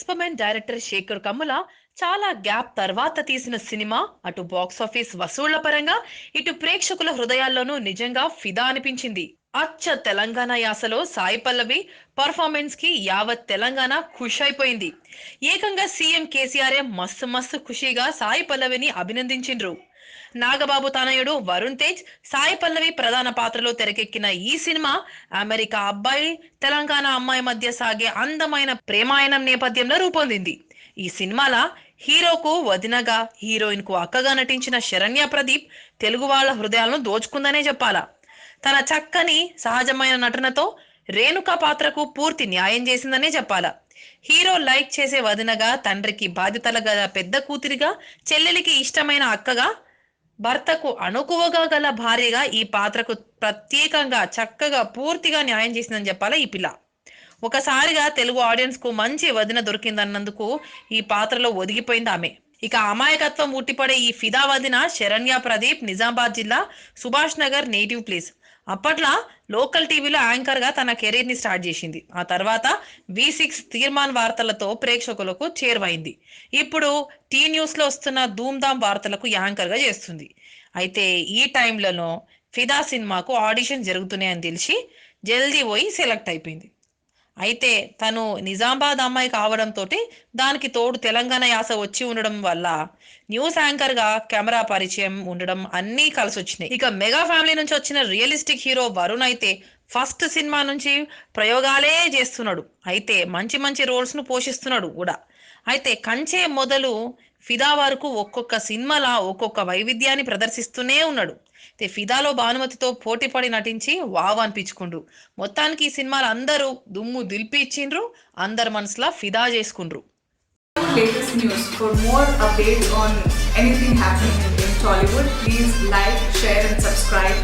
Experiment director Shekhar Kammula చాలా gap తర్వాత తీసిన సినిమా అటు బాక్సాఫీస్ వసూళ్ల పరంగా ఇటు ప్రేక్షకుల హృదయాల్లోనూ నిజంగా ఫిదా అనిపించింది. అచ్చ తెలంగాణ యాసలో సాయి పల్లవి పర్ఫార్మెన్స్ కి యావత్ తెలంగాణ ఖుష్ అయిపోయింది. ఏకంగా సీఎం కేసీఆర్ మస్తు మస్తు ఖుషీగా సాయి పల్లవిని అభినందించిండ్రు. నాగబాబు తనయుడు వరుణ్ తేజ్, సాయి పల్లవి ప్రధాన పాత్రలో తెరకెక్కిన ఈ సినిమా అమెరికా అబ్బాయి తెలంగాణ అమ్మాయి మధ్య సాగే అందమైన ప్రేమాయణం నేపథ్యంలో రూపొందింది. ఈ సినిమాల హీరోకు వదినగా, హీరోయిన్ కు అక్కగా నటించిన శరణ్య ప్రదీప్ తెలుగు వాళ్ళ హృదయాలను దోచుకుందనే చెప్పాలా. తన చక్కని సహజమైన నటనతో రేణుక పాత్రకు పూర్తి న్యాయం చేసిందనే చెప్పాలా. హీరో లైక్ చేసే వదినగా, తండ్రికి బాధ్యతల గల పెద్ద కూతురిగా, చెల్లెలికి ఇష్టమైన అక్కగా, భర్తకు అణుకువగా గల భార్యగా ఈ పాత్రకు ప్రత్యేకంగా చక్కగా పూర్తిగా న్యాయం చేసిందని చెప్పాలా ఈ పిల్ల. ఒకసారిగా తెలుగు ఆడియన్స్ కు మంచి వదిన దొరికిందన్నందుకు ఈ పాత్రలో ఒదిగిపోయింది ఆమె. ఇక అమాయకత్వం ఉట్టిపడే ఈ ఫిదా వదిన శరణ్య ప్రదీప్ నిజామాబాద్ జిల్లా సుభాష్ నగర్ నేటివ్ ప్లేస్. అప్పట్లో లోకల్ టీవీలో యాంకర్ గా తన కెరీర్ ని స్టార్ట్ చేసింది. ఆ తర్వాత V6 తీర్మాన్ వార్తలతో ప్రేక్షకులకు చేరువైంది. ఇప్పుడు టీ న్యూస్ లో వస్తున్న ధూమ్ధామ్ వార్తలకు యాంకర్ గా చేస్తుంది. అయితే ఈ టైంలలో ఫిదా సినిమాకు ఆడిషన్ జరుగుతున్నాయని తెలిసి జల్దీ పోయి సెలెక్ట్ అయిపోయింది. అయితే తను నిజామాబాద్ అమ్మాయి కావడంతో దానికి తోడు తెలంగాణ యాస వచ్చి ఉండడం వల్ల న్యూస్ యాంకర్ గా కెమెరా పరిచయం ఉండడం అన్నీ కలిసి వచ్చినాయి. ఇక మెగా ఫ్యామిలీ నుంచి వచ్చిన రియలిస్టిక్ హీరో వరుణ్ అయితే ఫస్ట్ సినిమా నుంచి ప్రయోగాలే చేస్తున్నాడు. అయితే మంచి మంచి రోల్స్ ను పోషిస్తున్నాడు కూడా. అయితే కంచే మొదలు ఫిదా వరకు ఒక్కొక్క సినిమాలా ఒక్కొక్క వైవిధ్యాన్ని ప్రదర్శిస్తూనే ఉన్నాడు. ఫిదాలో భానుమతితో పోటీపడి నటించి వావ్ అనిపించుకుండ్రు. మొత్తానికి ఈ సినిమాలు అందరూ దుమ్ము దులిపి ఇచ్చిండ్రు, అందరు మనసులా ఫిదా చేసుకుండ్రు. Latest news. For more updates on anything happening in Tollywood, please like, share and subscribe